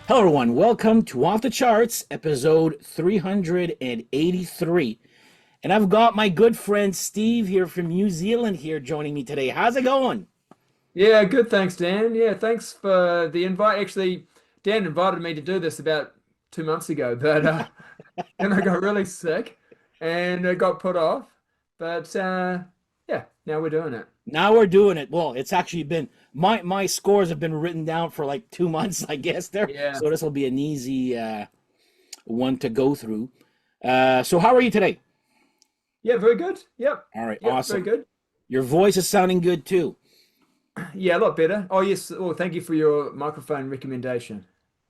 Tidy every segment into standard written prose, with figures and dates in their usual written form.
Hello, everyone. Welcome to Off the Charts, episode 383. And I've got my good friend Steve here from New Zealand here joining me today. How's it going? Yeah, good. Thanks, Dan. Yeah, thanks for the invite. Actually, Dan invited me to do this about 2 months ago, but then I got really sick and it got put off. But yeah, now we're doing it. Now we're doing it. Well, it's actually been my scores have been written down for like 2 months, I guess there. Yeah. So this will be an easy one to go through. So how are you today? Yeah, very good. Yep. All right, Yep, very awesome. good. Your voice is sounding good too. Yeah, a lot better. Oh, yes. Oh, thank you for your microphone recommendation.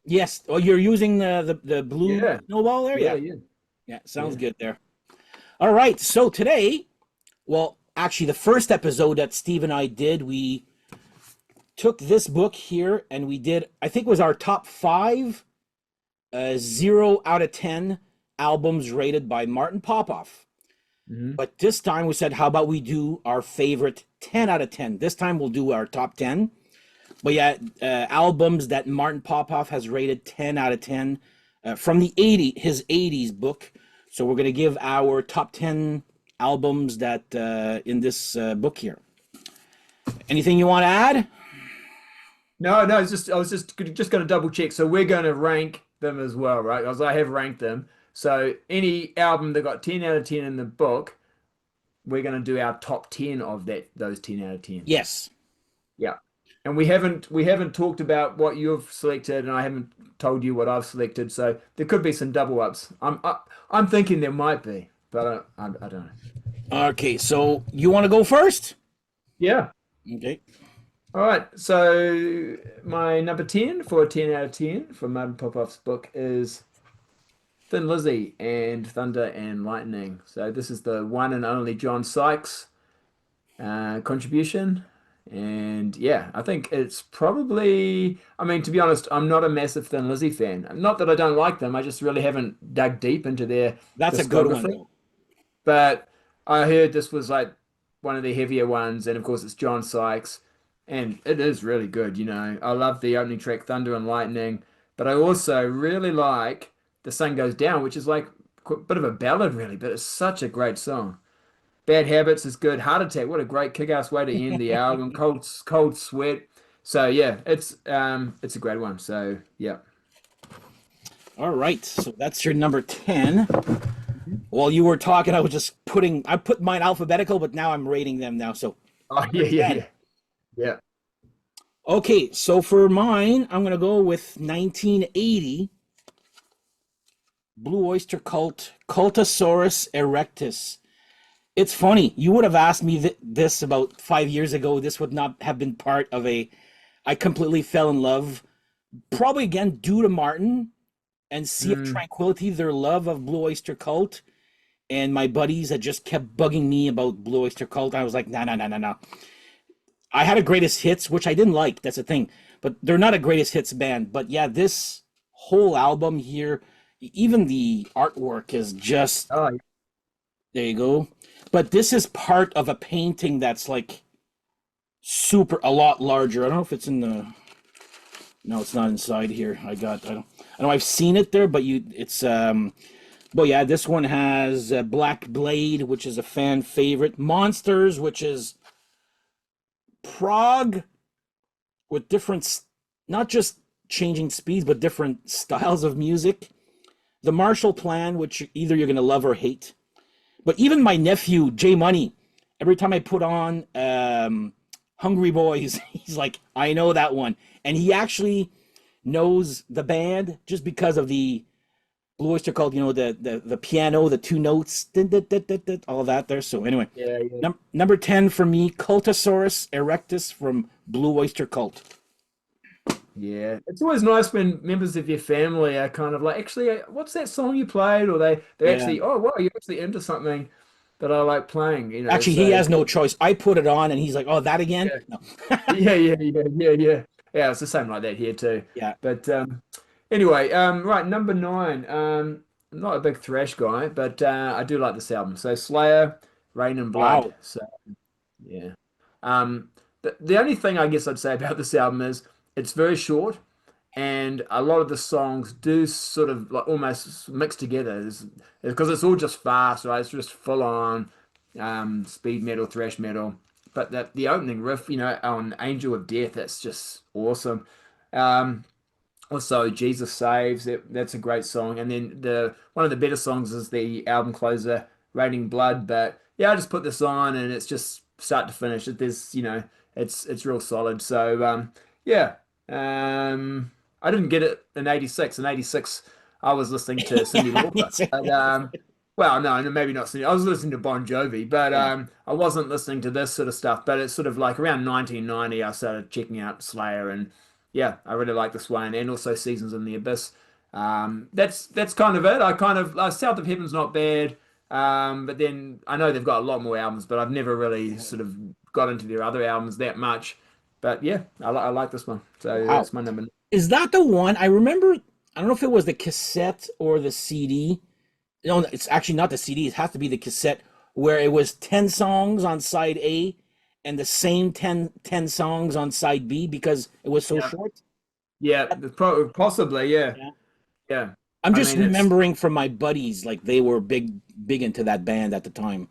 Yes. Oh, you're using the blue Yeah. snowball there? Yeah, Yeah. yeah. Yeah, sounds Yeah. good there. All right. So today, well, actually, the first episode that Steve and I did, we took this book here and we did, I think it was our top five 0 out of 10 albums rated by Martin Popoff. Hmm. But this time we said, how about we do our favorite 10 out of 10? This time we'll do our top 10. But yeah, albums that Martin Popoff has rated 10 out of 10 from his 80s book. So we're going to give our top 10 albums that in this book here. Anything you want to add? No, no, it's just I was just going to double check. So we're going to rank them as well, right? Because I have ranked them. So any album that got 10 out of 10 in the book, we're going to do our top 10 of those 10 out of 10. Yes. Yeah. And we haven't talked about what you've selected, and I haven't told you what I've selected. So there could be some double ups. I'm thinking there might be, but I don't know. Okay, so you want to go first? Yeah. Okay. All right. So my number 10 for 10 out of 10 from Martin Popoff's book is Thin Lizzy and Thunder and Lightning. So this is the one and only John Sykes contribution. And yeah, I think it's probably, I mean, to be honest, I'm not a massive Thin Lizzy fan. Not that I don't like them, I just really haven't dug deep into their That's a good one, discography. though. But I heard this was like one of the heavier ones, and of course it's John Sykes, and it is really good, you know. I love the opening track, Thunder and Lightning, but I also really like The Sun Goes Down, which is like a bit of a ballad, really, but it's such a great song. Bad Habits is good. Heart Attack, what a great kick-ass way to end the album. Cold Sweat. So yeah, it's a great one. So yeah. All right, so that's your number 10. While you were talking, I put mine alphabetical, but now I'm rating them now. So Oh number yeah, yeah, 10. yeah. Yeah. Okay, so for mine, I'm going to go with 1980 Blue Oyster Cult, Cultosaurus erectus. It's funny. You would have asked me this about 5 years ago. This would not have been part of a. I completely fell in love, probably again due to Martin and Sea of Mm. Tranquility, their love of Blue Oyster Cult. And my buddies had just kept bugging me about Blue Oyster Cult. I was like, no, no, no, no, no. I had a greatest hits, which I didn't like. That's the thing. But they're not a greatest hits band. But yeah, this whole album here, even the artwork is just Oh, there you go. But this is part of a painting that's like super a lot larger. I don't know if it's in the no, it's not inside here. I know I've seen it there, but but yeah, this one has Black Blade, which is a fan favorite. Monsters, which is prog with not just changing speeds, but different styles of music. The Marshall Plan, which either you're gonna love or hate. But even my nephew Jay Money, every time I put on Hungry Boys, he's like, I know that one, and he actually knows the band just because of the Blue Oyster Cult. You know the piano, the two notes, all that there. So anyway, yeah, yeah. number 10 for me, Cultosaurus erectus from Blue Oyster Cult. Yeah, it's always nice when members of your family are kind of like, actually, what's that song you played? Or they're Yeah. actually, oh, wow, you're actually into something that I like playing, you know. Actually, he So has no choice. I put it on, and he's like, "Oh, that again?" yeah, No. yeah. Yeah, it's the same like that here too. Yeah. But anyway, right, number nine. I'm not a big thrash guy, but I do like this album. So Slayer, Rain and Blood. Wow. So yeah. The only thing I guess I'd say about this album is it's very short and a lot of the songs do sort of like almost mix together because it's all just fast, right? It's just full on speed metal, thrash metal. But the opening riff, on Angel of Death, that's just awesome. Um, Also, Jesus Saves, that's a great song. And then the one of the better songs is the album closer, Raining Blood. But yeah, I just put this on and it's just start to finish. It's real solid. So yeah. I didn't get it in '86. In '86, I was listening to Cyndi Lauper. But well, no, maybe not Cyndi. I was listening to Bon Jovi, but Yeah. I wasn't listening to this sort of stuff. But it's sort of like around 1990, I started checking out Slayer and yeah, I really like this one, and also Seasons in the Abyss. That's kind of it. I kind of South of Heaven's not bad, but then I know they've got a lot more albums, but I've never really sort of got into their other albums that much. But yeah, I like this one, so Wow. that's my number. Is that the one? I remember, I don't know if it was the cassette or the CD. No, it's actually not the CD. It has to be the cassette where it was 10 songs on side A and the same ten songs on side B because it was so Yeah, short. yeah, possibly, yeah, Yeah. yeah. I'm I just mean, it's remembering from my buddies, like they were big into that band at the time.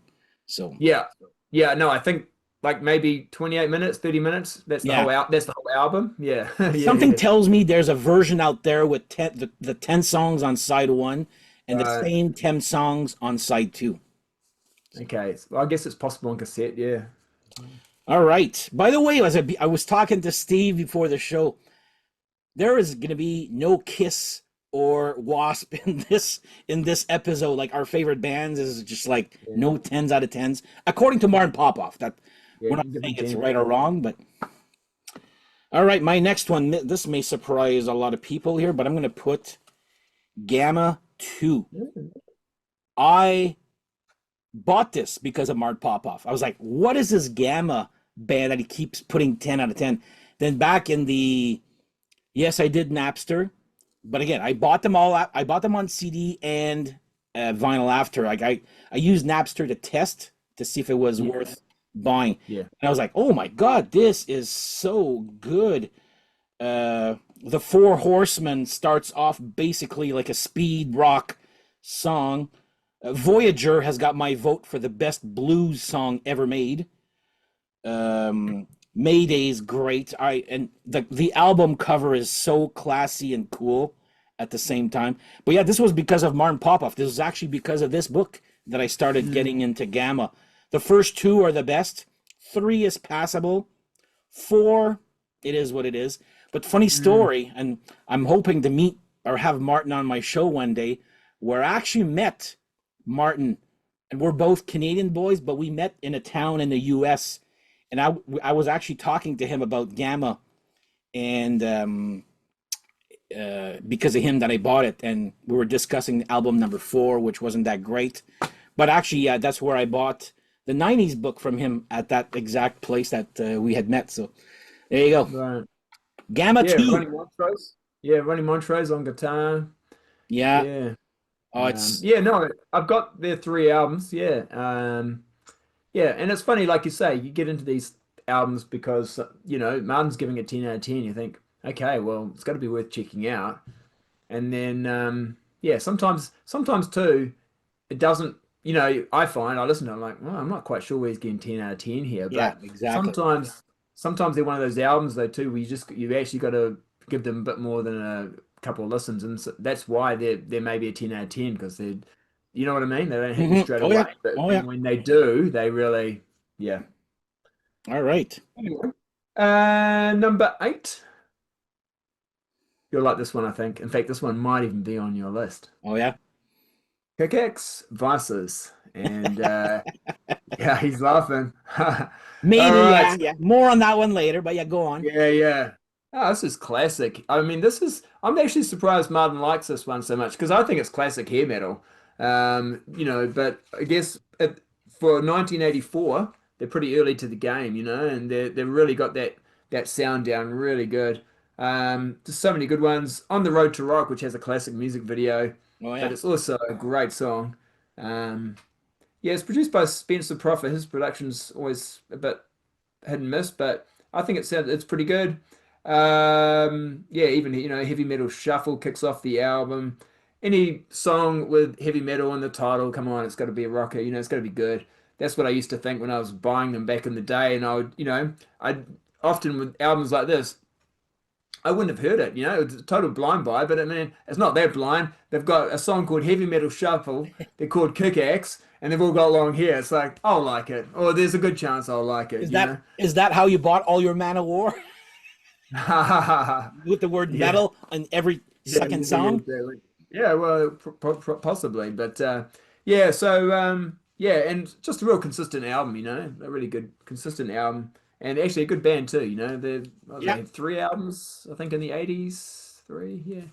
So, yeah, yeah. No, I think like maybe 28 minutes, 30 minutes. That's the yeah. whole That's the whole album. Yeah, yeah, Something yeah. tells me there's a version out there with the 10 songs on side one and the Right. same 10 songs on side two. Okay. Well, I guess it's possible on cassette. Yeah. All right. By the way, I was talking to Steve before the show, there is going to be no Kiss or Wasp in this episode. Like our favorite bands is just like Yeah. no tens out of tens, according to Martin Popoff. That Yeah. we're not Give saying them it's 10. right or wrong, but all right. My next one. This may surprise a lot of people here, but I'm going to put Gamma Two. I bought this because of Mark Popoff. I was like, what is this Gamma band that he keeps putting 10 out of 10? Then back in the, yes, I did Napster, but again, I bought them all. I bought them on CD and vinyl after. Like I used Napster to test to see if it was Yeah. worth buying. Yeah. And I was like, oh my God, this is so good. The Four Horsemen starts off basically like a speed rock song. Voyager has got my vote for the best blues song ever made. Mayday's great. And the album cover is so classy and cool at the same time. But yeah, this was because of Martin Popoff. This was actually because of this book that I started Mm. getting into Gamma. The first two are the best. Three is passable. Four, it is what it is. But funny Mm. story, and I'm hoping to meet or have Martin on my show one day, where I actually met Martin, and we're both Canadian boys, but we met in a town in the U.S. And I was actually talking to him about Gamma, and because of him that I bought it, and we were discussing album number four, which wasn't that great, but actually, yeah, that's where I bought the '90s book from him at that exact place that we had met. So there you go, Right. Gamma Yeah. Two. Ronnie Montrose. Yeah. Ronnie Montrose on guitar. Yeah, Yeah. oh, it's Yeah. No, I've got their three albums. Yeah. Yeah. And it's funny, like you say, you get into these albums because, Martin's giving it 10 out of 10. You think, okay, well, it's got to be worth checking out. And then, yeah, sometimes too, it doesn't, I find I listen to it, I'm like, well, I'm not quite sure where he's getting 10 out of 10 here, yeah, but exactly. sometimes they're one of those albums though too where you actually got to give them a bit more than a couple of listens, and so that's why they're maybe a 10 out of 10 because you know what I mean? They don't hit you straight Oh yeah, away, but oh yeah. then when they do, they really, yeah. All right. Anyway, number 8. You'll like this one, I think. In fact, this one might even be on your list. Oh yeah. Kickaxe Vices. And yeah, he's laughing. All Maybe, right. yeah, yeah. More on that one later, but yeah, go on. Yeah, yeah. Oh, this is classic. I mean, I'm actually surprised Martin likes this one so much because I think it's classic hair metal. But I guess for 1984, they're pretty early to the game, and they've really got that sound down really good. Just so many good ones. On the Road to Rock, which has a classic music video, Oh but yeah. it's also a great song. Um, yeah, it's produced by Spencer Proffer. His production's always a bit hit and miss, but I think it's pretty good. Yeah, even heavy metal shuffle kicks off the album. Any song with heavy metal in the title, come on, it's got to be a rocker. It's got to be good. That's what I used to think when I was buying them back in the day, and I often with albums like this, I wouldn't have heard it. It's a total blind buy, but I mean, it's not that blind. They've got a song called Heavy Metal Shuffle. They're called Kickaxe, and they've all got long hair. It's like I'll like it, or there's a good chance I'll like it. Is that how you bought all your Man of War with the word Yeah. metal in every Yeah, second song? exactly. Yeah, well, possibly, but yeah. So yeah, and just a real consistent album, a really good consistent album, and actually a good band too. They Yeah, had three albums, I think, in the '80s. Three, yeah.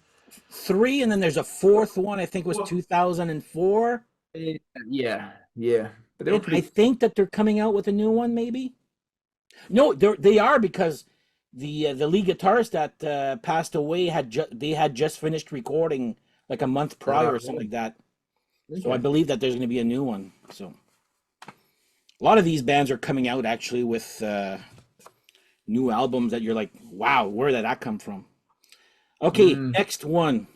three, and then there's a fourth one. I think was Well, 2004, yeah, yeah, but they're all and I pretty. think that they're coming out with a new one, maybe. No, they are because the lead guitarist that passed away they had just finished recording like a month prior or something Really? like that. So I Okay. believe that there's going to be a new one. So a lot of these bands are coming out actually with new albums that you're like, wow, where did that come from? Okay, Mm, next one,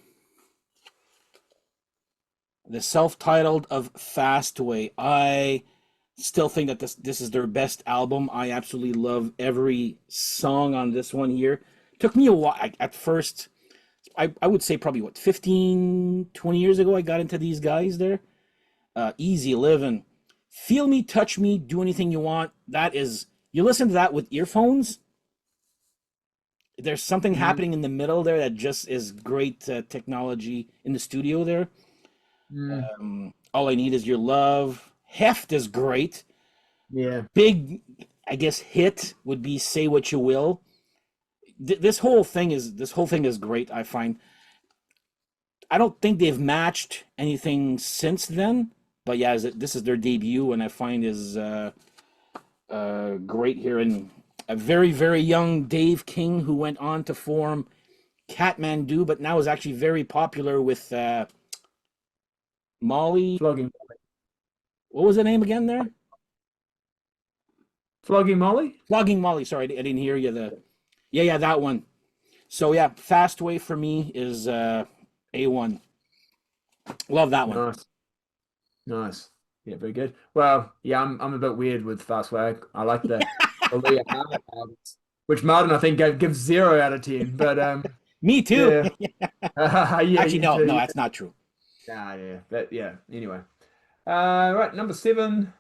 the self-titled of Fastway. I still think that this is their best album. I absolutely love every song on this one here. Took me a while at first. I would say probably what 15, 20 years ago I got into these guys there. Easy living. Feel me, touch me, do anything you want. That is you listen to that with earphones. There's something mm, happening in the middle there that just is great technology in the studio there. mm, All I need is your love. Heft is great. yeah. Big, I guess, hit would be Say What You Will. This whole thing is great. I find I don't think they've matched anything since then, but yeah, this is their debut, and I find is great here. And a very very young Dave King who went on to form Catmandu, but now is actually very popular with Molly. Flogging, What was the name again there? flogging Molly. Flogging Molly. Sorry, I didn't hear you. Yeah, that one. So yeah, Fastway for me is A1. Love that one. Nice. Nice. Yeah, very good. Well, yeah, I'm a bit weird with Fast Way. I like the Leah Hart albums, which Martin I think gives 0 out of 10. But Me too. yeah, yeah, Actually, you no, too. no, Yeah. that's not true. Nah, yeah, but yeah. Anyway, right, number 7,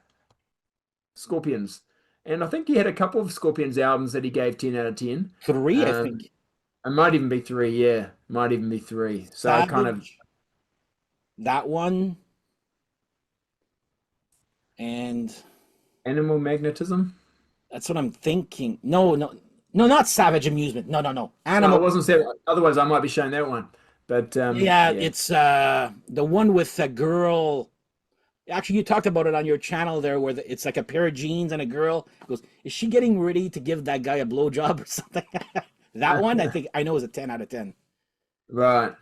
Scorpions, and I think he had a couple of Scorpions albums that he gave 10 out of 10. Three, I Um, think. it might even be three. Yeah, might even be three. So kind of Savage, that one, and Animal Magnetism. that's what I'm thinking. No, no, no, not Savage Amusement. No, no, no. No, Animal. it wasn't said. Otherwise, I might be showing that one. But Yeah, yeah. it's the one with a girl. Actually, you talked about it on your channel there, where it's like a pair of jeans and a girl goes, "Is she getting ready to give that guy a blowjob or something?" That one, I think I know is a 10 out of 10. Right.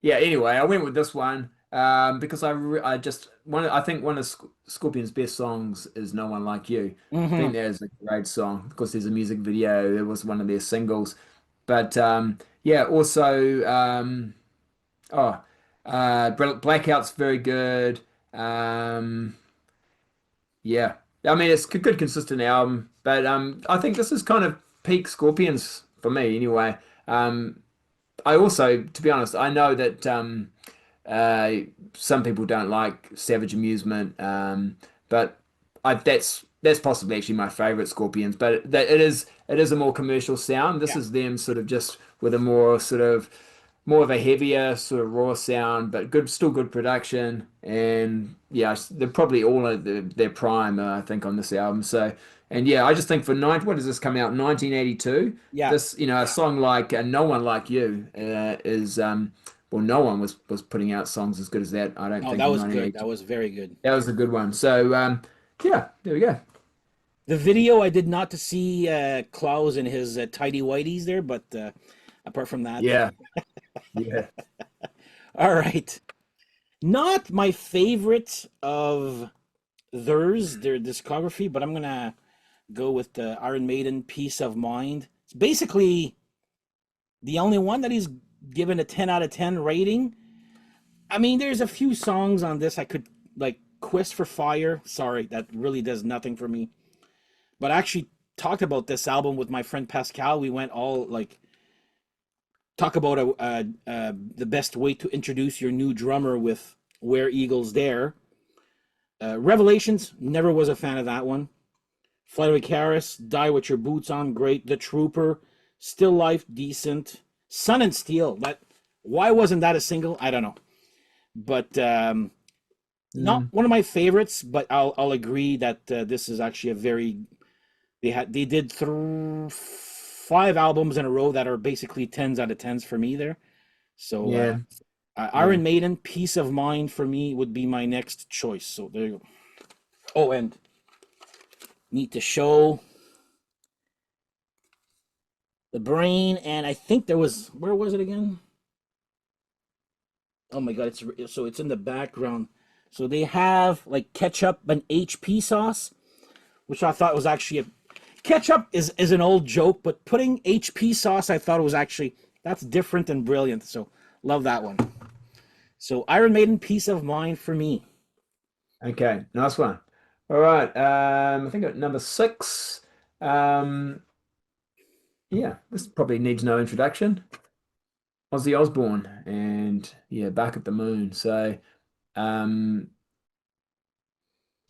Yeah, anyway, I went with this one because I just I think one of Scorpion's best songs is No One Like You. I think Hmm. that is a great song. Of course, there's a music video. It was one of their singles. But yeah, also oh Blackout's very good. Um yeah. I mean it's a good consistent album, but I think this is kind of peak Scorpions for me anyway. I also, to be honest, I know that uh, some people don't like Savage Amusement, but that's possibly actually my favorite Scorpions. But it is a more commercial sound. This Yeah. is them sort of just with a more of a heavier sort of raw sound, but still good production. And yeah, they're probably all at their prime, I think, on this album. So, and yeah, I just think for what does this come out? 1982. Yeah. This, a song like "No One Like You" is well, no one was putting out songs as good as that. I don't No, think that in was good. That 1982. was very good. That was a good one. So yeah, there we go. The video I did not to see Klaus and his tidy whities there, but apart from that, Yeah, yeah. all right. Not my favorite of their discography, but I'm gonna go with the Iron Maiden "Peace of Mind." It's basically The only one that he's given a 10 out of 10 rating. I mean, there's a few songs on this I could like Quest for Fire. Sorry, that really does nothing for me. But I actually talked about this album with my friend Pascal. We went all like talk about the best way to introduce your new drummer with Where Eagles Dare. Revelations, never was a fan of that one. Flight of Icarus, Die with Your Boots On, great. The Trooper, Still Life, decent. Sun and Steel, that why wasn't that a single? I don't know, but not Mm. one of my favorites. But I'll agree that this is actually a very they did 5 albums in a row that are basically 10s out of 10s for me there. So Yeah, yeah. Iron Maiden, Peace of Mind for me would be my next choice. So there you go. Oh, and need to show the brain, and I think there was where was it again? Oh my god, it's in the background. So they have like ketchup and HP sauce, which I thought was actually a ketchup is an old joke, but putting HP sauce, I thought it was actually that's different and brilliant. So love that one. So Iron Maiden, Peace of Mind for me. Okay, nice one. All right. I think at number six. Um, yeah, this probably needs no introduction. Ozzy Osbourne, and yeah, Back at the Moon. So, um,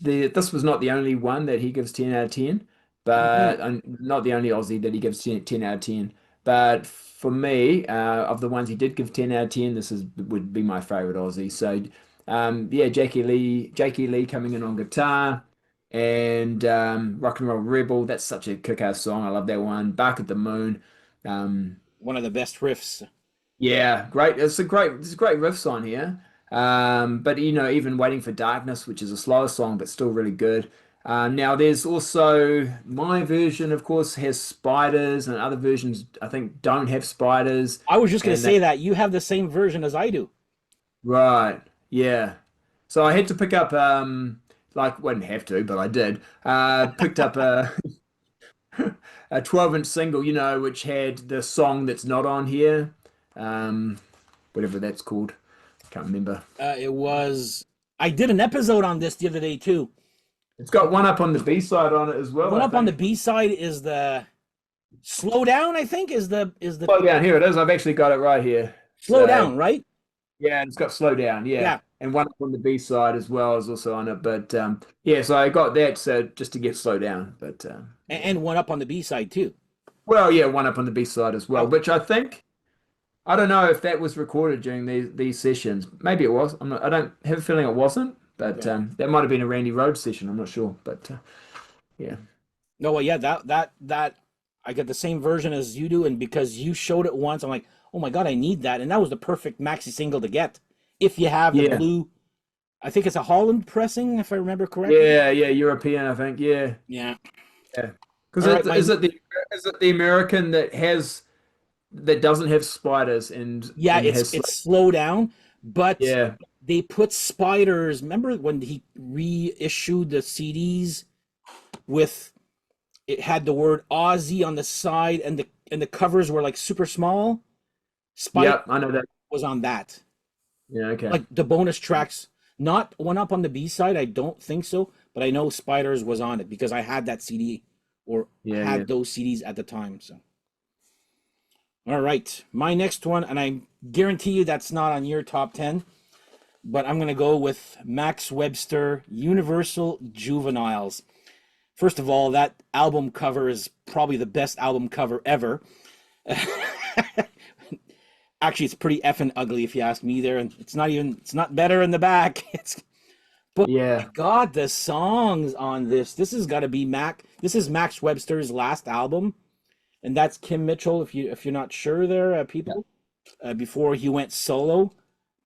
this was not the only one that he gives 10 out of 10, Mhm. but not the only Aussie that he gives 10 out of 10. But for me, of the ones he did give 10 out of 10, this is would be my favorite Aussie. So, yeah, Jakey Lee coming in on guitar, and Rock and Roll Rebel. That's such a kick-ass song. I love that one. Bark at the Moon. Um, One of the best riffs. yeah, great. It's a great riffs on here. But even Waiting for Darkness, which is a slower song, but still really good. Now there's also my version, of course, has spiders, and other versions I think don't have spiders. I was just gonna And they, say that you have the same version as I do. right, yeah. So I had to pick up like wouldn't have to, but I did. Picked up a a 12-inch single, which had the song that's not on here. Um, whatever that's called. Can't remember. It was I did an episode on this the other day too. It's got one up on the B side on it as well, One I up on the think. B side is the Slow Down, I think, is the Slow down. Here it is. I've actually got it right here. Slow So Down, right? yeah, it's got slow down. Yeah, Yeah, and one up on the B side as well is also on it. But yeah, so I got that so just to get slow down. But yeah, and one up on the B side too. well, yeah, one up on the B side as well, Okay. which I think I don't know if that was recorded during these sessions. Maybe it was. I don't have a feeling it wasn't, but Yeah. that might have been a Randy Rhoads session. I'm not sure, but yeah, No, well, yeah, that I got the same version as you do, and because you showed it once, I'm like, oh my god, I need that, and that was the perfect maxi single to get if you have the yeah, blue. I think it's a Holland pressing, if I remember correctly. yeah, European, I think. Yeah. Yeah. Yeah. Because All right, my is it the American that doesn't have spiders yeah, and it's has it's Slow Down, but yeah. they put spiders. Remember when he reissued the CDs with it had the word Aussie on the side, and the covers were like super small. Spider Yep, I know that. was on that. Yeah, okay. Like the bonus tracks, not one up on the B side. I don't think so, but I know Spiders was on it because I had that CD or Yeah, yeah. had those CDs at the time. So, all right, my next one, and I guarantee you that's not on your top 10, but I'm gonna go with Max Webster, Universal Juveniles. First of all, that album cover is probably the best album cover ever. Actually, it's pretty effing ugly if you ask me there, and it's not better in the back. It's but my Yeah. God, the songs on this has got to be This is Max Webster's last album, and that's Kim Mitchell. If you're not sure, there, Yeah. people, before he went solo.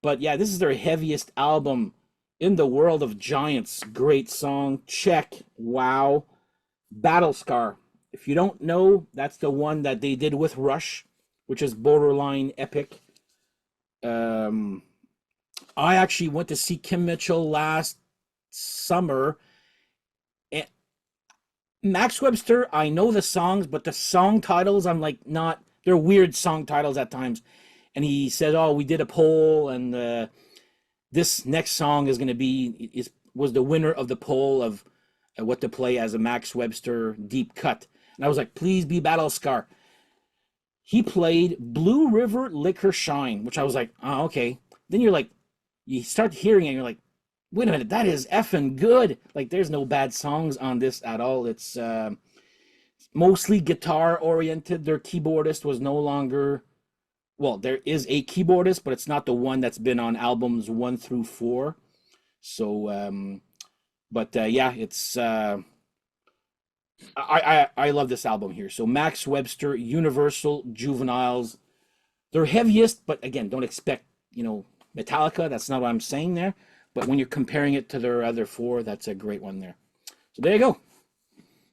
But yeah, this is their heaviest album in the world of Giants. Great song. Check. Wow. Battle Scar. If you don't know, that's the one that they did with Rush, which is borderline epic. Um, I actually went to see Kim Mitchell last summer. And Max Webster, I know the songs, but the song titles, I'm like not they're weird song titles at times. And he said, "Oh, we did a poll, and this next song is going to be was the winner of the poll of what to play as a Max Webster deep cut." And I was like, "Please be Battle Scar." He played Blue River Liquor Shine, which I was like, "Oh, okay." Then you're like, you start hearing it, and you're like, "Wait a minute, that is effing good!" Like, there's no bad songs on this at all. It's mostly guitar oriented. Their keyboardist was no longer, well, there is a keyboardist, but it's not the one that's been on albums 1 through 4. So, yeah, it's I love this album here. So Max Webster, Universal, Juveniles, they're heaviest, but again, don't expect, Metallica. That's not what I'm saying there. But when you're comparing it to their other 4, that's a great one there. So there you go.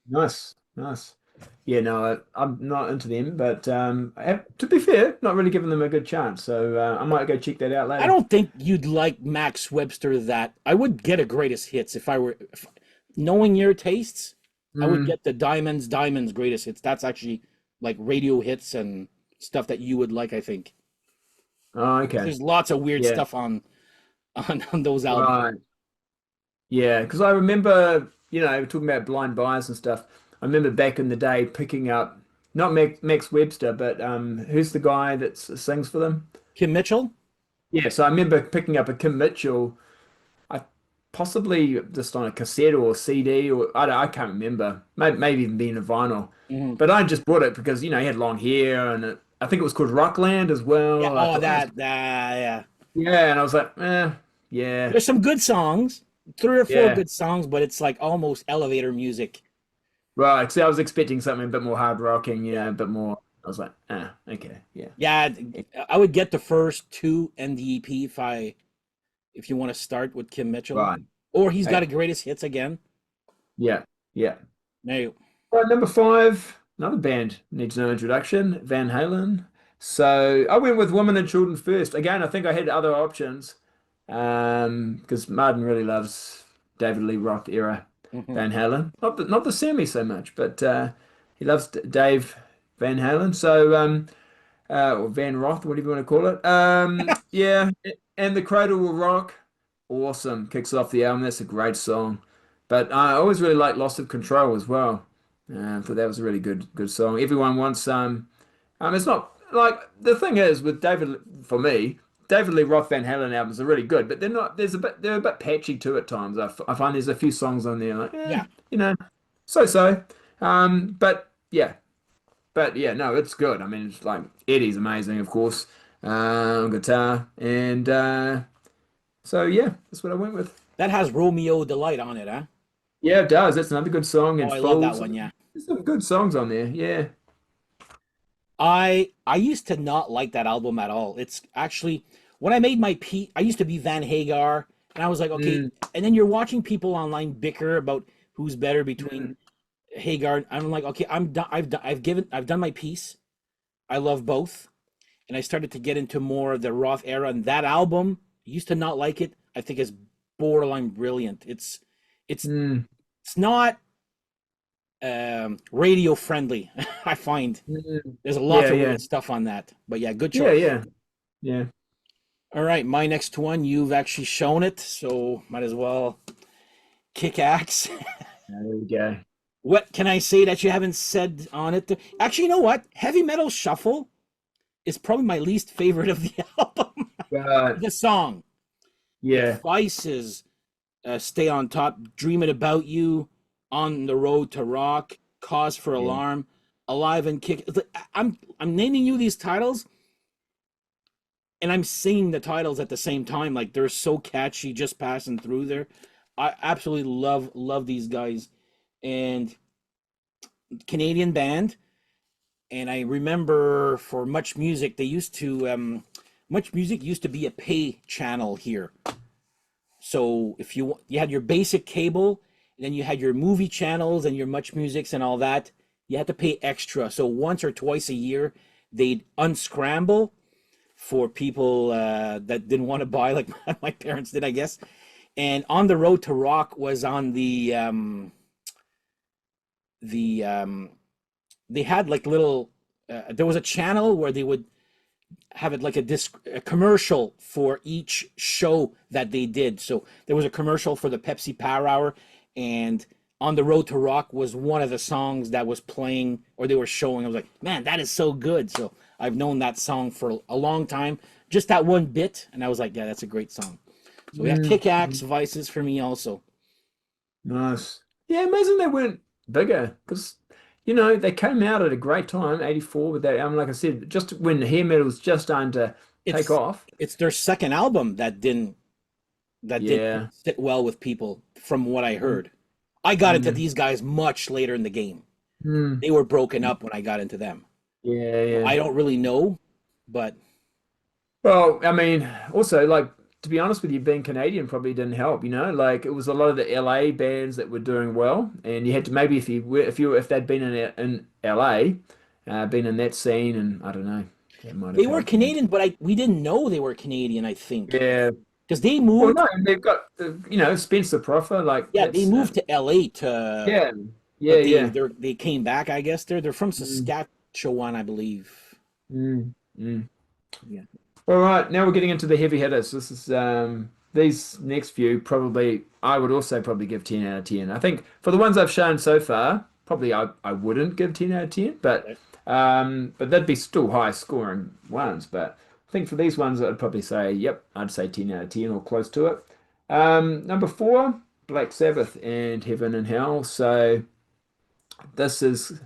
Nice, nice. Yeah, no, I'm not into them, but to be fair, not really giving them a good chance. So I might go check that out I later. don't think you'd like Max Webster that. I would get a greatest hits if I were, knowing your tastes, I would Mm, get the Diamonds greatest hits. That's actually like radio hits and stuff that you would like, I think. oh, okay. There's lots of weird Yeah, stuff on those albums. right. Yeah, because I remember, talking about blind buys and stuff. I remember back in the day picking up not Max Webster, but who's the guy that sings for them? Kim Mitchell? Yeah, so I remember picking up a Kim Mitchell, I possibly just on a cassette or CD, or I can't remember. Maybe even being a vinyl. Mhm. But I just bought it because he had long hair, and I think it was called Rockland as Yeah, well. I oh, thought, yeah. yeah, and I was like, yeah, There's some good songs, 3 or 4 yeah. good songs, but it's like almost elevator music. Right. So I was expecting something a bit more hard rocking, Yeah. a bit more. I was like, okay, yeah. Yeah, I would get the first 2 and the EP if you want to start with Kim Mitchell. Right. Or he's got Hey, a greatest hits again. yeah, yeah. There you Right, number 5, another band needs no introduction, Van Halen. So I went with Women and Children first. Again, I think I had other options, because Martin really loves David Lee Roth era go. Van Halen. Not the Sammy so much, but he loves Dave Van Halen. So or Van Roth, whatever you want to call it. Yeah, and The Cradle Will Rock, awesome. Kicks off the album. That's a great song. But I always really like Loss of Control as well. I thought that was a really good song. Everyone wants it's not like the thing is with David for me, David Lee Roth Van Halen albums are really good, but they're a bit patchy too at times. I find there's a few songs on there like Yeah. you know so. But yeah. But yeah, no, it's good. I mean, it's like Eddie's amazing, of course, on guitar, and so yeah, that's what I went with. That has Romeo Delight on it, huh? Yeah, it does. That's another good song, Oh, and I love that Fools. one, yeah. There's some good songs on there. Yeah. I used to not like that album at all. It's actually when I made my I used to be Van Hagar, and I was like, okay. Mm, And then you're watching people online bicker about who's better between mm, Hagar. I'm like, okay, I'm done. I've done my piece. I love both, and I started to get into more of the Roth era. And that album, used to not like it. I think is borderline brilliant. It's mm, it's not radio friendly. I find mm. there's a lot Yeah, of yeah, weird stuff on that. But yeah, good yeah, choice. yeah, yeah. All right, my next one, you've actually shown it, so might as well kick axe. There we go. What can I say that you haven't said on it? Actually, you know what? Heavy Metal Shuffle is probably my least favorite of the album. Right. The song, Yeah. Devices, Stay on Top, Dreaming About You, On the Road to Rock, Cause for Yeah. Alarm, Alive and Kick. I'm naming you these titles, and I'm singing the titles at the same time. Like they're so catchy, just passing through there. I absolutely love these guys, and Canadian band. And I remember for Much Music, they used to Much Music used to be a pay channel here. So if you had your basic cable, and then you had your movie channels and your Much Musics and all that, you had to pay extra. So once or twice a year, they'd unscramble for people that didn't want to buy, like my parents did, I guess. And On the Road to Rock was on the they had like little there was a channel where they would have it like a commercial for each show that they did. So there was a commercial for the Pepsi Power Hour, and On the Road to Rock was one of the songs that was playing or they were showing. I was like, man, that is so good. So I've known that song for a long time, just that one bit, and I was like, yeah, that's a great song. So we have Mm, Kick Axe, Vices for me also. nice. Yeah, amazing they weren't bigger because, they came out at a great time, 84 with that album. Like I said, just when hair metal was just starting to take It's off. it's their second album that didn't Yeah. sit well with people from what I heard. I got into Mm, these guys much later in the game. mm, They were broken up when I got into them. yeah, So yeah. I don't really know, but Well, I mean, also like to be honest with you, being Canadian probably didn't help, Like it was a lot of the LA bands that were doing well, and you had to maybe if they'd been in LA, been in that scene, and I don't know, that might have they were helped them. Canadian, but we didn't know they were Canadian, I think. Yeah. Because they Well, moved, no, and they've got Spencer Proffer, like yeah, they that's moved to LA to, yeah, yeah, but yeah. they came back, I guess. They're from Mm, Saskatchewan, I believe. mm, mm. Yeah. All right, now we're getting into the heavy hitters. This is these next few probably I would also probably give 10 out of 10. I think for the ones I've shown so far, probably I wouldn't give 10 out of 10, but that'd be still high scoring ones. But I think for these ones I'd probably say, yep, I'd say 10 out of 10 or close to it. Number four, Black Sabbath and Heaven and Hell. So this is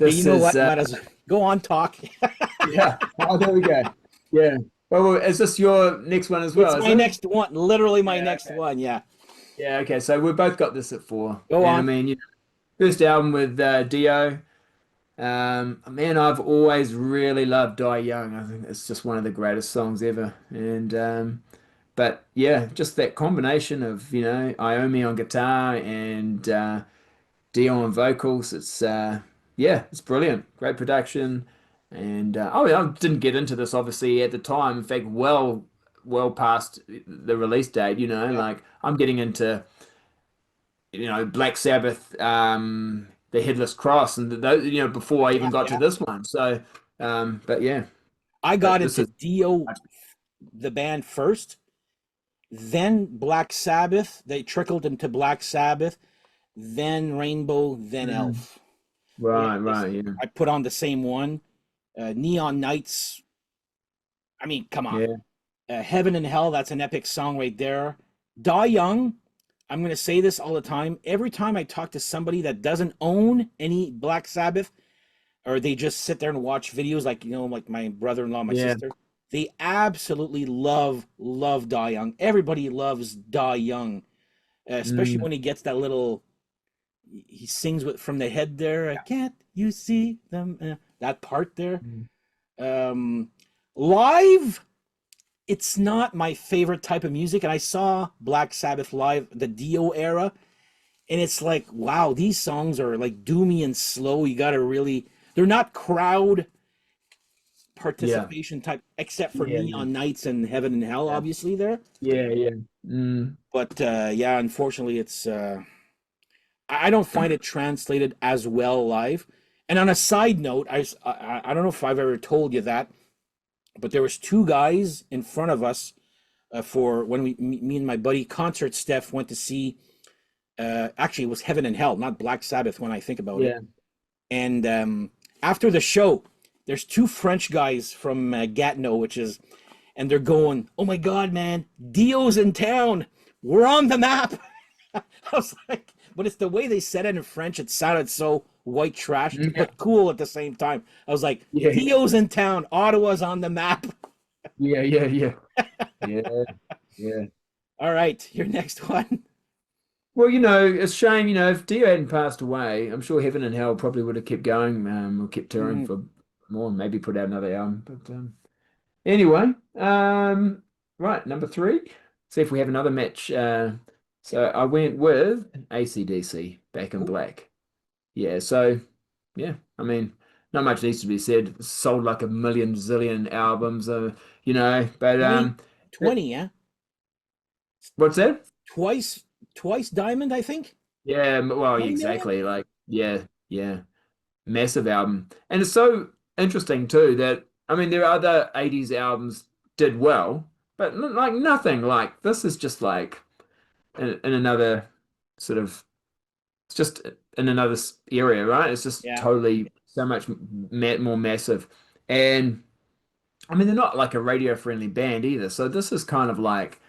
Yeah, you this know is what? Might as go on, talk. yeah. Oh, there we go. Yeah. Well, is this your next one as It's well, is my it? next one, literally my Yeah, next okay. one. Yeah. Yeah, okay. So we both got this at four. Go And I on. mean, first album with Dio. Man, I've always really loved Die Young. I think it's just one of the greatest songs ever. And but yeah, just that combination of, Iommi on guitar and Dio on vocals. It's yeah, it's brilliant. Great production. And oh yeah, I didn't get into this obviously at the time. In fact, well past the release date, Yeah. like I'm getting into, Black Sabbath, the Headless Cross and those, before I Yeah. even got to Yeah. this one. So but yeah, I got but this into is Dio, the band first, then Black Sabbath. They trickled into Black Sabbath, then Rainbow, then Mm, Elf. Yeah, right, right, yeah. I put on the same one. Neon Nights. I mean, come on. Yeah. Heaven and Hell. That's an epic song right there. Die Young. I'm going to say this all the time. Every time I talk to somebody that doesn't own any Black Sabbath, or they just sit there and watch videos, like like my brother-in-law, my Yeah. sister, they absolutely love Die Young. Everybody loves Die Young, especially Mm, when he gets that little. He sings with from the head there. Can't you see them? That part there. mm, Um, Live, it's not my favorite type of music, and I saw Black Sabbath live, the Dio era, and it's like, wow, these songs are like doomy and slow. You got to really, they're not crowd yeah. participation type, except for Yeah, yeah, Neon Nights and Heaven and Hell, yeah. obviously there. Yeah, yeah. Mm, But yeah, unfortunately, it's I don't find it translated as well live. And on a side note, I don't know if I've ever told you that, but there was two guys in front of us for when me and my buddy Concert Steph went to see. Actually, it was Heaven and Hell, not Black Sabbath. When I think about it, yeah. and after the show, there's two French guys from Gatineau, and they're going, "Oh my God, man, Dio's in town. We're on the map." I was like, but it's the way they said it in French. It sounded so white trash, Mm, yeah. but cool at the same time. I was like, Yeah, yeah. Dio's in town. Ottawa's on the map. Yeah, yeah, yeah. Yeah, yeah. All right, your next one. Well, it's a shame, if Dio hadn't passed away, I'm sure Heaven and Hell probably would have kept going, or kept touring Mm, for more, maybe put out another album. But anyway, right, number three. See if we have another match. So I went with AC/DC, Back in ooh, Black. Yeah, so yeah, I mean, not much needs to be said. Sold like a million zillion albums, but 20, it- 20, yeah. what's that? Twice diamond, I think. Yeah, well, 20 million? exactly. Like, yeah, yeah. massive album. And it's so interesting too that I mean there are other 80s albums did well, but like nothing like this is just like in another sort of it's just in another area, right? It's just Yeah. totally so much more massive. And I mean they're not like a radio friendly band either. So this is kind of like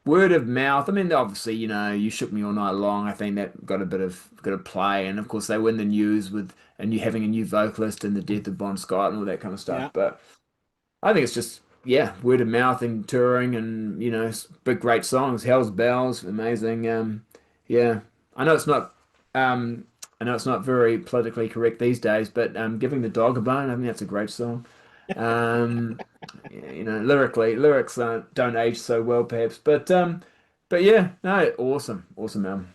word of mouth. I mean, obviously, you shook me all night long. I think that got a play, and of course, they win the news with and you having a new vocalist and the death of Bon Scott and all that kind of stuff. Yeah. But I think it's just yeah, word of mouth and touring, and big great songs. Hell's Bells, amazing. Yeah, I know it's not. I know it's not very politically correct these days, but giving the dog a bone. I think that's a great song. Um, yeah, lyrics don't age so well, perhaps, but yeah, no, awesome album.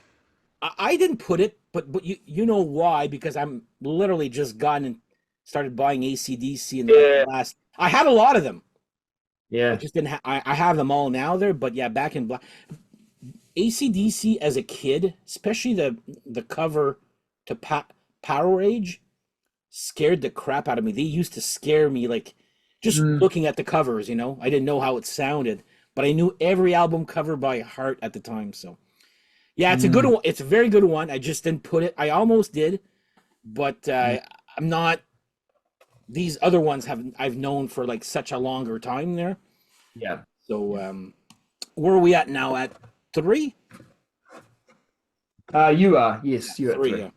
I didn't put it, but you know why? Because I'm literally just gone and started buying AC/DC in like the Yeah, last. I had a lot of them. I yeah, just didn't. I have them all now there, but yeah, back in black. AC/DC as a kid, especially the cover to Power Age, scared the crap out of me. They used to scare me like just mm, looking at the covers. I didn't know how it sounded, but I knew every album cover by heart at the time. So. Yeah, it's a good mm, one. It's a very good one. I just didn't put it. I almost did, but mm, I'm not. These other ones I've known for like such a longer time there. yeah. So where are we at now? At three? You are Yeah, yes, you're at three. three. Yeah.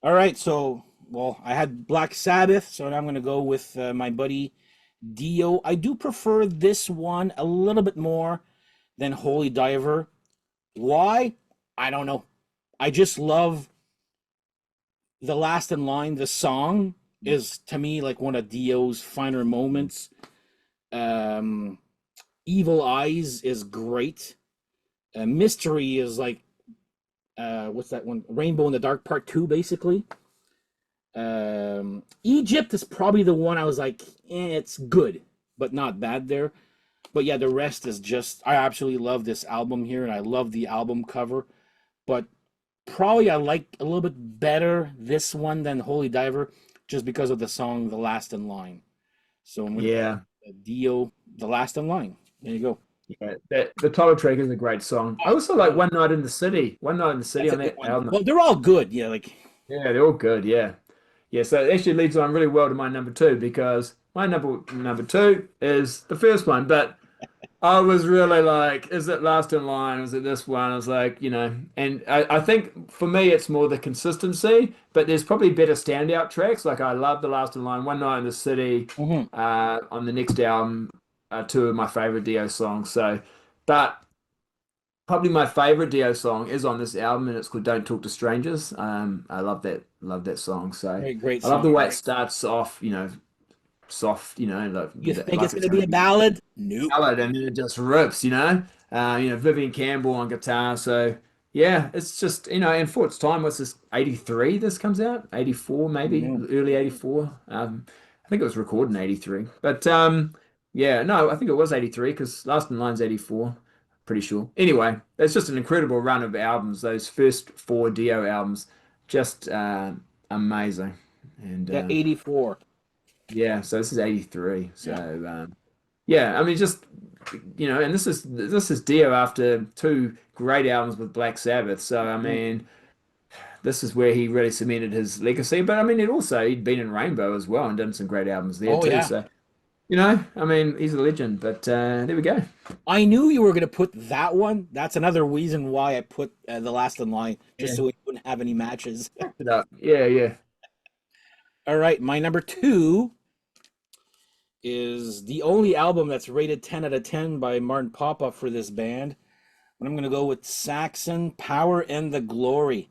All right. So well, I had Black Sabbath, so now I'm gonna go with my buddy Dio. I do prefer this one a little bit more than Holy Diver. Why? I don't know. I just love The Last in Line. The song is to me like one of Dio's finer moments. Um, Evil Eyes is great. Mystery is like what's that one? Rainbow in the Dark Part Two, basically. Egypt is probably the one I was like, it's good, but not bad there. But yeah, the rest is just I absolutely love this album here, and I love the album cover. But probably I like a little bit better this one than Holy Diver, just because of the song "The Last in Line." So I'm gonna Yeah, Dio, "The Last in Line." There you go. yeah. That the title track is a great song. I also like One Night in the City. One Night in the City That's a on good that one. album. Well, they're all good. Yeah, like Yeah, they're all good. Yeah, yeah. So it actually leads on really well to my number two because my number two is the first one, but. I was really like, is it last in line? Is it this one? I was like, and I think for me it's more the consistency, but there's probably better standout tracks. Like I love the last in line, One Night in the City, mhm. on the next album, two of my favorite Dio songs. So, but probably my favorite Dio song is on this album, and it's called "Don't Talk to Strangers." I love that song. So Great, great I love the song. way it starts off, soft, You think like it's it's gonna be going a to be ballad? Nope. ballad and then it just rips, Vivian Campbell on guitar. So yeah, it's just, and for its time, what's this, 83 this comes out? 84 maybe, Mhm. early 84. I think it was recorded in 83. But yeah, no, I think it was 83 because Last in Line's 84, pretty sure. Anyway, it's just an incredible run of albums. Those first four Dio albums, just amazing. And Yeah, 84. yeah, so this is 83. So Yeah. yeah, I mean, just and this is Dio after two great albums with Black Sabbath. So I Mhm. mean, this is where he really cemented his legacy. But I mean, he'd been in Rainbow as well and done some great albums there Oh too. yeah. So I mean, he's a legend. But there we go. I knew you were gonna put that one. That's another reason why I put the last in line, just Yeah, so we wouldn't have any matches. wrapped it up. Yeah, yeah. All right, my number two is the only album that's rated 10 out of 10 by Martin Popoff for this band. And I'm gonna go with Saxon, Power and the Glory.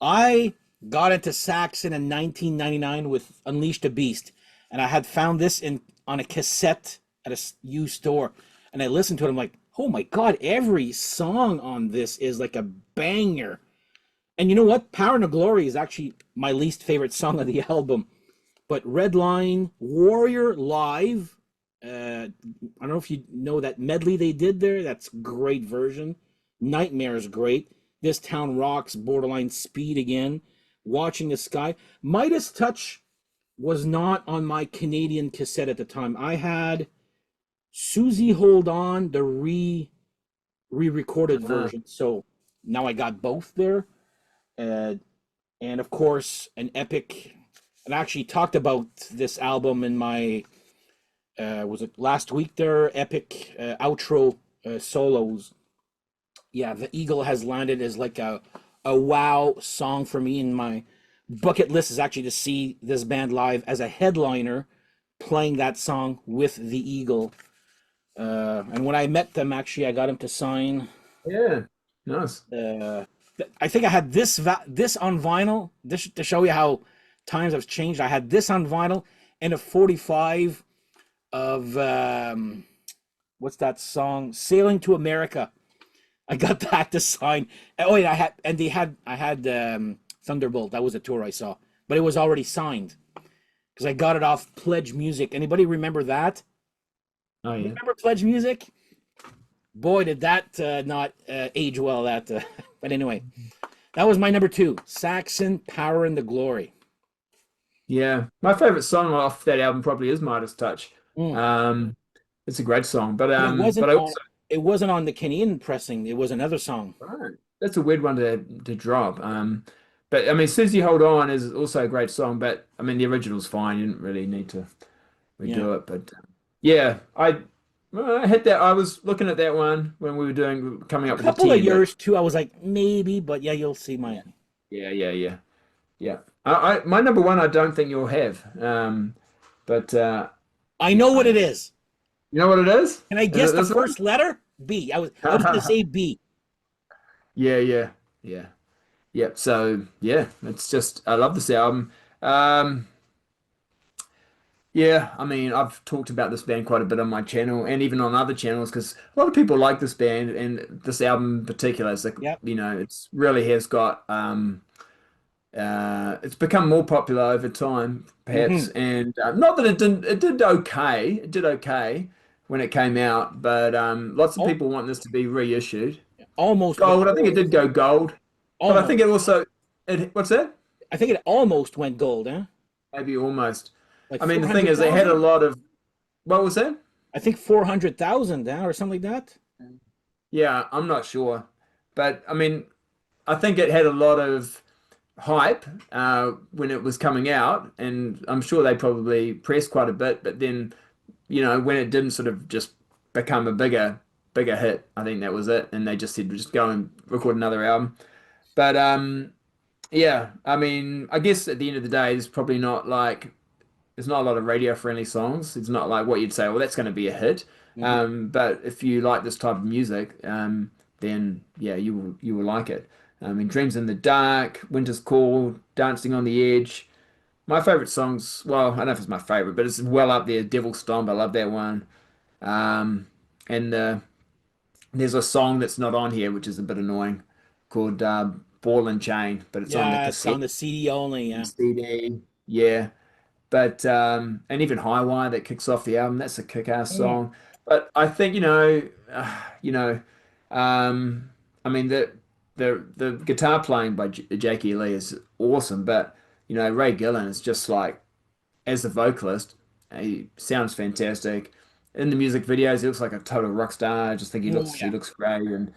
I got into Saxon in 1999 with Unleash the Beast, and I had found this in on a cassette at a used store, and I listened to it. I'm like, oh my god, every song on this is like a banger. And you know what? Power and the Glory is actually my least favorite song of the album. But Redline, Warrior Live, I don't know if you know that medley they did there. That's great version. Nightmare is great. This Town Rocks, Borderline Speed again. Watching the Sky. Midas Touch was not on my Canadian cassette at the time. I had Susie Hold On, the re-recorded Uh, version. So now I got both there. Uh, and of course, an epic. And I actually talked about this album in my was it last week there? Epic outro solos. Yeah, The Eagle Has Landed is like a wow song for me, and my bucket list is actually to see this band live as a headliner playing that song with The Eagle. And when I met them, actually, I got him to sign. yeah, nice. Uh, I think I had this on vinyl. This to show you how times have changed. I had this on vinyl and a 45 of what's that song? Sailing to America. I got that to sign. Oh yeah, I had Thunderbolt. That was a tour I saw, but it was already signed because I got it off Pledge Music. Anybody remember that? Oh yeah. Remember Pledge Music? Boy, did that not age well. That, but anyway, that was my number two. Saxon, Power and the Glory. Yeah, my favorite song off that album probably is Midas Touch. Mm. Um, it's a great song, but But but I also it wasn't on the Canadian pressing. It was another song. right, that's a weird one to drop. But I mean, Susie Hold On is also a great song, but I mean the original's fine. You didn't really need to Yeah. redo it, but yeah, I hit that. I was looking at that one when we were coming A up with the couple of 10, but years too, I was like, maybe, but yeah, you'll see my yeah. My number one, I don't think you'll have. But I know what it is. you know what it is? Can I Is guess it the this one? first letter? B. I was gonna say B. Yeah, yeah, yeah, yeah. So yeah, it's just I love this album. Um, yeah, I mean I've talked about this band quite a bit on my channel and even on other channels because a lot of people like this band and this album in particular. It's like Yep. it's really has got it's become more popular over time, perhaps, Hmm. and not that it didn't. It did okay. It did okay when it came out, but lots of Al- people want this to be reissued. Almost went Gold. I think it gold. did go gold, but I think Almost. it also. What's that? I think it almost went gold, huh? Maybe almost. Like I mean, four the thing hundred is, they had a thousand. lot of. What was that? I think 400,000, huh, or something like that. Yeah, I'm not sure, but I mean, I think it had a lot of hype when it was coming out, and I'm sure they probably pressed quite a bit. But then, when it didn't sort of just become a bigger hit, I think that was it, and they just said just go and record another album. But yeah, I mean, I guess at the end of the day, there's not a lot of radio friendly songs. It's not like what you'd say, well, that's going to be a hit. Hmm. But if you like this type of music, then yeah, you will like it. I mean, Dreams in the Dark, Winter's Call, Dancing on the Edge. My favorite songs, well, I don't know if it's my favorite, but it's well up there. Devil Stomp, I love that one. Um, and there's a song that's not on here, which is a bit annoying, called Ball and Chain, but it's on the Yeah, it's on cassette the CD only. and Yeah. CD. Yeah. But and even High Wire that kicks off the album, that's a kick-ass Mm. song. But I think you know, um, I mean the guitar playing by Jackie Lee is awesome, but Ray Gillen is just like as a vocalist, he sounds fantastic. In the music videos, he looks like a total rock star. I just think Oh he yeah. looks great. And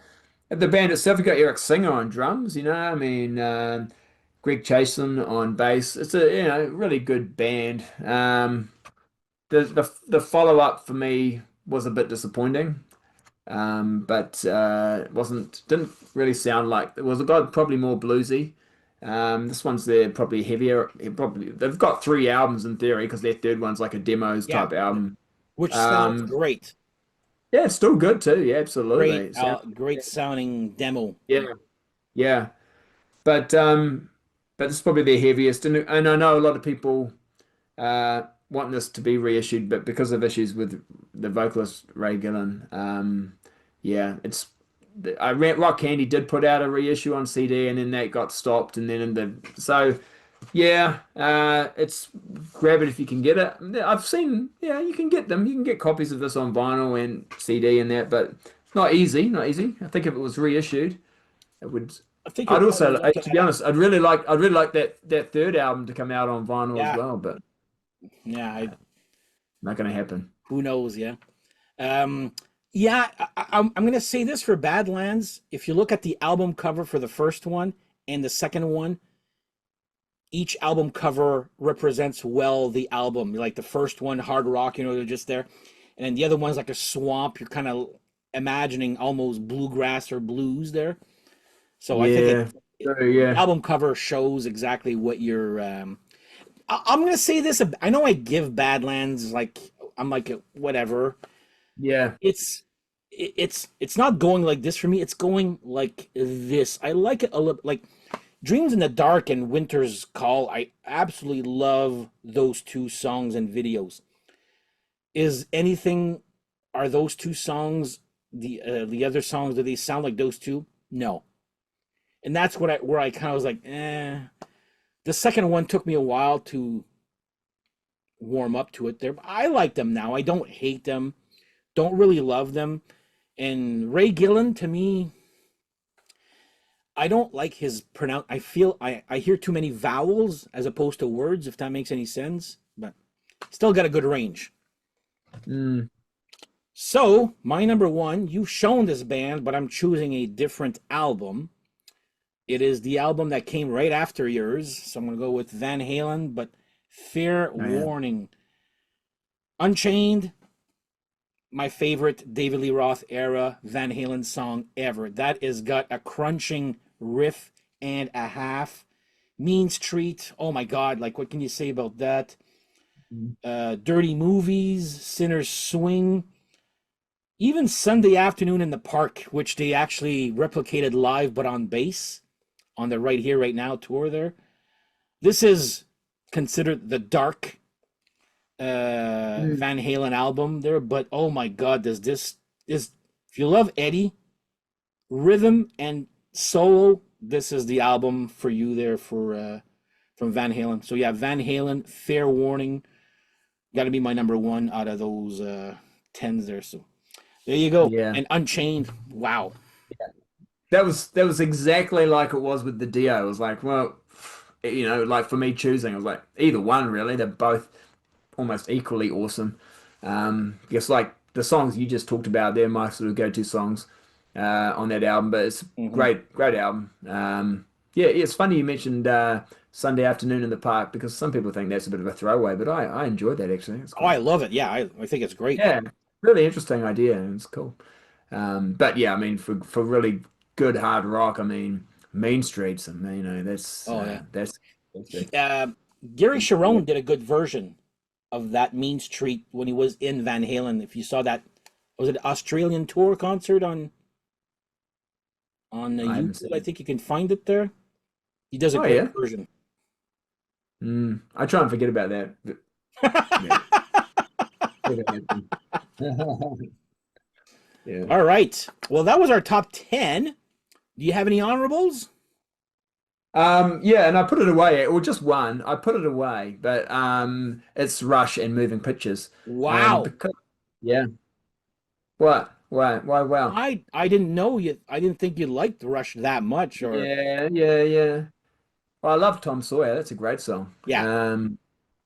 the band itself, you got Eric Singer on drums. I mean. Greg Chaslin on bass. It's a really good band. The follow up for me was a bit disappointing, but it didn't really sound like it was a god probably more bluesy. This one's they're probably heavier. They've got three albums in theory because their third one's like a demos Yeah. type album. Which sounds Um, great. yeah, it's still good too. Yeah, absolutely. Great sounding demo. Yeah, yeah. But this is probably their heaviest, and I know a lot of people want this to be reissued, but because of issues with the vocalist Ray Gillen, yeah, I read Rock Candy did put out a reissue on CD, and then that got stopped, and then yeah, it's grab it if you can get it. I've seen, yeah, you can get them. You can get copies of this on vinyl and CD and that, but not easy, not easy. I think if it was reissued, it would I think you're I'd probably also, looking to be at, honest, I'd really like that third album to come out on vinyl as yeah, well, but yeah. not going to happen. Who knows? Yeah. Um, yeah, I'm going to say this for Badlands. If you look at the album cover for the first one and the second one, each album cover represents well the album. Like the first one, hard rock, they're just there. And then the other one's like a swamp. You're kind of imagining almost bluegrass or blues there. So I think Yeah. So, the yeah. album cover shows exactly what you're. I'm going to say this. I know I give Badlands like, I'm like, whatever. Yeah. It's not going like this for me. It's going like this. I like it a little like Dreams in the Dark and Winter's Call. I absolutely love those two songs and videos. Is anything are those two songs the other songs, do they sound like those two? No. And that's what I where I kind of was like, eh. The second one took me a while to warm up to it there. But I like them now. I don't hate them. Don't really love them. And Ray Gillen, to me, I don't like his pronounce. I feel I hear too many vowels as opposed to words, if that makes any sense. But still got a good range. Mm. So my number one, you've shown this band, but I'm choosing a different album. It is the album that came right after yours. So I'm gonna go with Van Halen, but fair Oh, yeah. warning. Unchained, my favorite David Lee Roth era Van Halen song ever. That is got a crunching riff and a half. Mean Street, oh my God, like what can you say about that? Mm. Dirty Movies, Sinner's Swing, even Sunday Afternoon in the Park, which they actually replicated live but on bass on the Right Here, Right Now tour there. This is considered the dark Mm. Van Halen album there, but oh my God, does this is if you love Eddie, rhythm and solo, this is the album for you there for from Van Halen. So yeah, Van Halen, fair warning, got to be my number one out of those tens there. So there you go. Yeah. And Unchained, wow. That was exactly like it was with the Dio. It was like, well, like for me choosing, I was like, either one really. They're both almost equally awesome. Just like the songs you just talked about, they're my sort of go-to songs on that album. But it's Hmm. great album. Yeah, it's funny you mentioned Sunday Afternoon in the Park because some people think that's a bit of a throwaway, but I enjoyed that actually. It's Oh, quite I love it. Yeah, I think it's great. yeah, really interesting idea. And it's cool. But yeah, I mean for really good hard rock, I mean Mean Streets, I mean, Oh yeah. that's it. Uh, Gary Sharon did a good version of that Mean Street when he was in Van Halen. If you saw that, was it Australian tour concert on I haven't YouTube? I seen. think you can find it there. He does a Oh great yeah. version. I try and forget about that. But, yeah. Never happened. Yeah. All right. Well, that was our top 10. Do you have any honorables? Yeah, and I put it away, or just one. I put it away, but it's Rush and Moving Pictures. Wow. Because yeah. What? Why? Wow. I didn't know you. I didn't think you liked Rush that much. Or Yeah. Well, I love Tom Sawyer. That's a great song. yeah,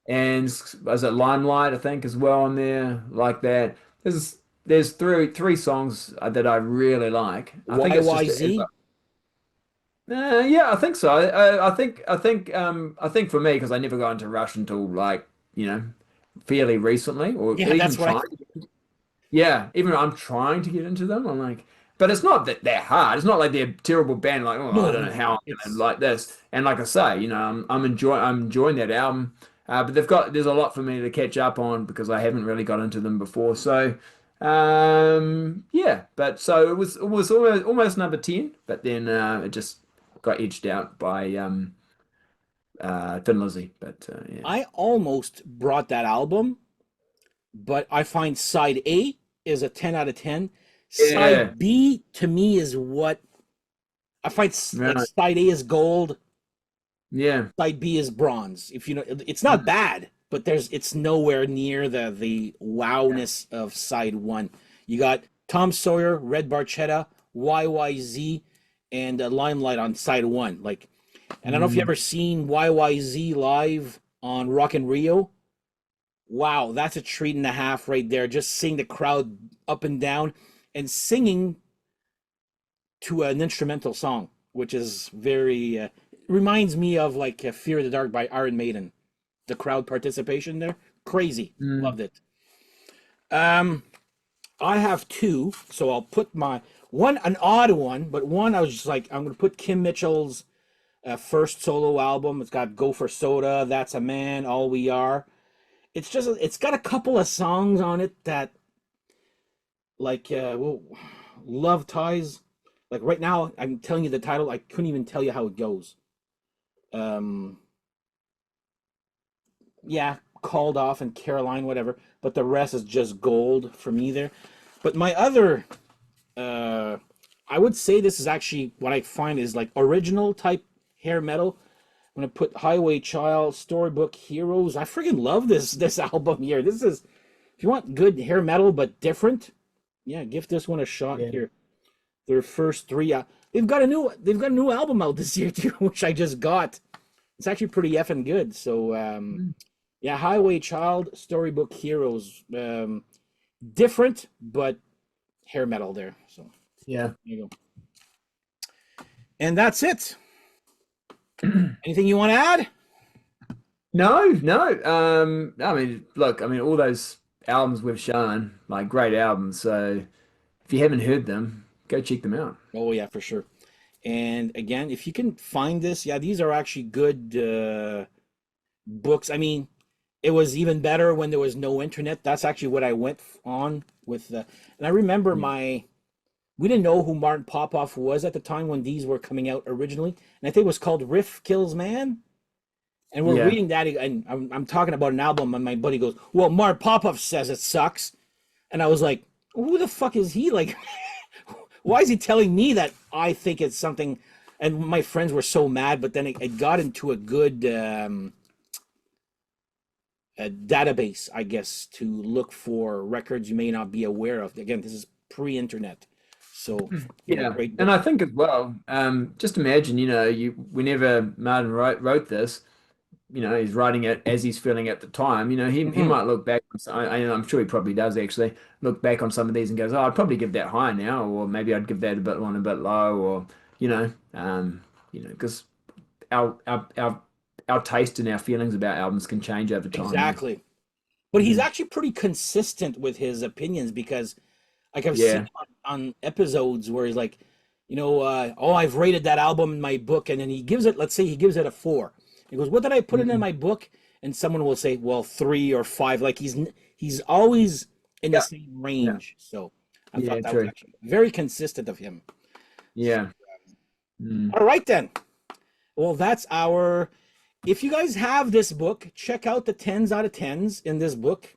And was it Limelight, I think, as well on there, like that. There's three songs that I really like. I think it's just YYZ. yeah, I think so. I think for me because I never got into Rush until like fairly recently, or Yeah, even that's what I. trying. Yeah, even I'm trying to get into them. I'm like, but it's not that they're hard. It's not like they're a terrible band. Like, oh, I No, don't know how no. I'm gonna It's like this. And like I say, I'm enjoying that album. But there's a lot for me to catch up on because I haven't really got into them before. So, yeah. But so it was almost number 10, but then it just got edged out by Thin Lizzy. But yeah, I almost brought that album, but I find side A is a 10 out of 10. yeah, Side B to me is what I find like right, side A is gold, yeah, side B is bronze. If you know, it's not bad, but it's nowhere near the wowness of side one. You got Tom Sawyer, Red Barchetta, YYZ, and Limelight on side one. Like, and I don't know if you Mm. ever seen YYZ live on Rock in Rio. Wow, that's a treat and a half right there. Just seeing the crowd up and down and singing to an instrumental song, which is very reminds me of like Fear of the Dark by Iron Maiden. The crowd participation there, crazy, Mm. loved it. Um, I have two, so I'll put my one an odd one, but one I was just like I'm gonna put Kim Mitchell's first solo album. It's got Go for Soda, That's a Man, All We Are. It's got a couple of songs on it that like well, Love Ties. Like right now, I'm telling you the title. I couldn't even tell you how it goes. Um, yeah, Called Off and Caroline, whatever. But the rest is just gold for me there. But my other, uh, I would say this is actually what I find is like original type hair metal. I'm gonna put Highway Child, Storybook Heroes. I freaking love this album here. This is if you want good hair metal but different, yeah, give this one a shot Yeah. here. Their first three, they've got a new album out this year too, which I just got. It's actually pretty effing good. So Mm. yeah, Highway Child, Storybook Heroes, different but hair metal there. So there Yeah. you go. And that's it. Anything you want to add? No, no. I mean, look, I mean, all those albums we've shown, like great albums. So if you haven't heard them, go check them out. Oh yeah, for sure. And again, if you can find this, yeah, these are actually good books. I mean, it was even better when there was no internet. That's actually what I went on with the, and I remember Yeah. we didn't know who Martin Popoff was at the time when these were coming out originally. And I think it was called Riff Kills Man. And we're Yeah. reading that, and I'm talking about an album, and my buddy goes, "Well, Mark Popoff says it sucks," and I was like, "Who the fuck is he? Like, why is he telling me that I think it's something?" And my friends were so mad, but then it got into a good a database, I guess, to look for records you may not be aware of. Again, this is pre-internet, so yeah, Yeah. great And book. I think as well, just imagine, whenever Martin wrote this, he's writing it as he's feeling at the time. He Hmm. might look back on I'm sure he probably does actually look back on some of these and goes, oh, I'd probably give that high now, or maybe I'd give that a bit on a bit low, or because our taste and our feelings about albums can change over time. Exactly. But he's Mhm. actually pretty consistent with his opinions because like I've seen Yeah. on episodes where he's like, oh, I've rated that album in my book, and then he gives it, let's say he gives it a four. He goes, what did I put it in Mhm. my book? And someone will say, well, three or five. Like he's always in the Yeah. same Yeah. range. So I thought Yeah. that was True. actually very consistent of him. So, Yeah. Mm. all right then. Well, that's our. If you guys have this book, check out the tens out of tens in this book.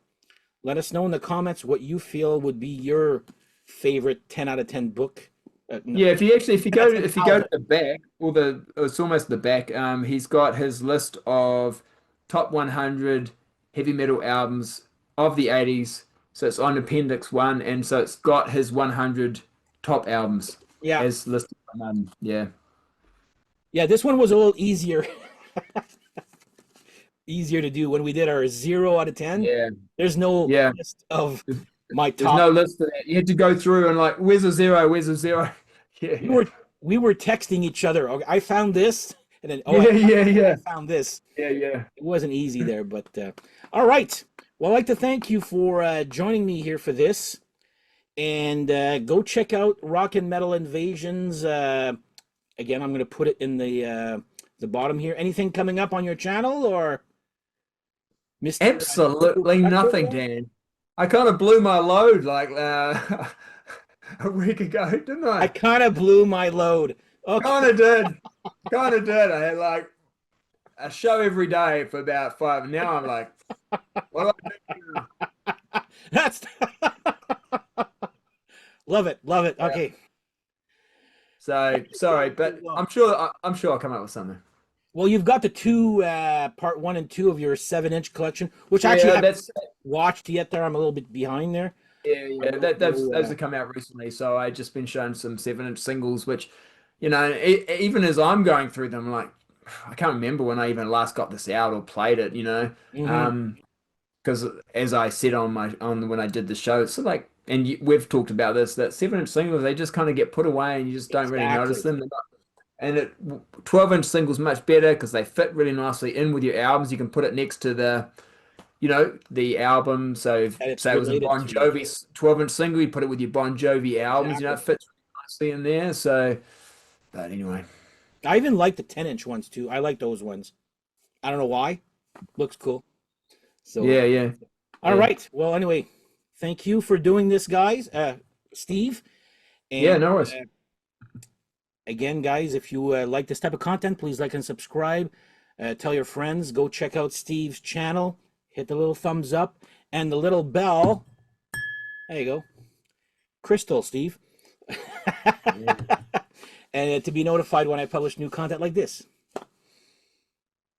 Let us know in the comments what you feel would be your favorite 10 out of 10 book. No, Yeah, if you 10 out go of to, 10 if you go to album. the back, it's almost the back. He's got his list of top 100 heavy metal albums of the 80s. So it's on Appendix 1, and so it's got his 100 top albums Yeah. as listed. Yeah, Yeah, this one was a little easier easier to do when we did our 0 out of 10. yeah, There's no yeah. list of There's, my there's top. no list for that. You had to go through and like, where's a zero? Where's a zero? Yeah, We yeah, were we were texting each other. Okay, I found this and then yeah, yeah, I yeah, found this. yeah, yeah. It wasn't easy there, but all right. Well, I'd like to thank you for joining me here for this. And go check out Rock and Metal Invasions. Again, I'm going to put it in the bottom here. Anything coming up on your channel or Mr. Nico Absolutely nothing, Pacheco? Dan. I kind of blew my load like a week ago, didn't I I? kind of blew my load. Okay, Kind of did. Kind of did. I had like a show every day for about five. Now I'm like, what do I do now? that's love it, love it. Yeah. Okay, So sorry, but I'm sure I'll come up with something. well, you've got the two part one and two of your 7-inch collection, which actually I Yeah, haven't that's watched yet. There, I'm a little bit behind there. yeah, I yeah. don't Those know. those have come out recently, so I just been shown some 7-inch singles, which, you know, even as I'm going through them, like I can't remember when I even last got this out or played it, you know. Hmm. Because as I said on my on when I did the show, it's like, and we've talked about this, that 7-inch singles, they just kind of get put away and you just don't really notice Exactly. them. And 12-inch singles much better because they fit really nicely in with your albums. You can put it next to the, you know, the album. So if, That it's say it was a related Bon to. Jovi 12-inch single, you put it with your Bon Jovi albums. You know, it Exactly. fits really nicely in there. So, but anyway, I even like the 10-inch ones too. I like those ones. I don't know why. Looks cool. So, yeah, yeah, all yeah, right. Well, anyway, thank you for doing this, guys. Steve. yeah. And No worries. again, guys, if you like this type of content, please like and subscribe. Tell your friends. Go check out Steve's channel. Hit the little thumbs up and the little bell. There you go. Crystal, Steve. Yeah. And to be notified when I publish new content like this.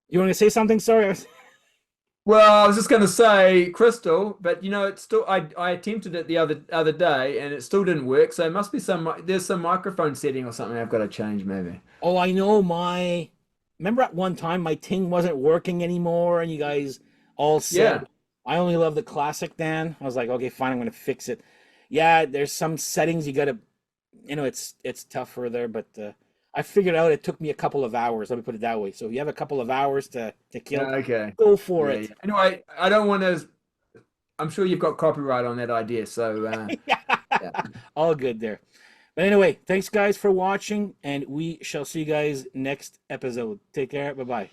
You want to say something? Sorry. Well, I was just going to say Crystal, but you know, it's still I attempted it the other day and it still didn't work. So it must be there's some microphone setting or something I've got to change maybe. Oh, I know my. Remember at one time my ting wasn't working anymore, and you guys all said Yeah. I only love the classic. Dan, I was like, okay, fine, I'm gonna fix it. Yeah, there's some settings you gotta, it's tougher there, but I figured out. It took me a couple of hours. Let me put it that way. So if you have a couple of hours to kill, Okay. go for Yeah, it. yeah. Anyway, I don't want to. I'm sure you've got copyright on that idea. So yeah. All good there. But anyway, thanks guys for watching, and we shall see you guys next episode. Take care. Bye bye.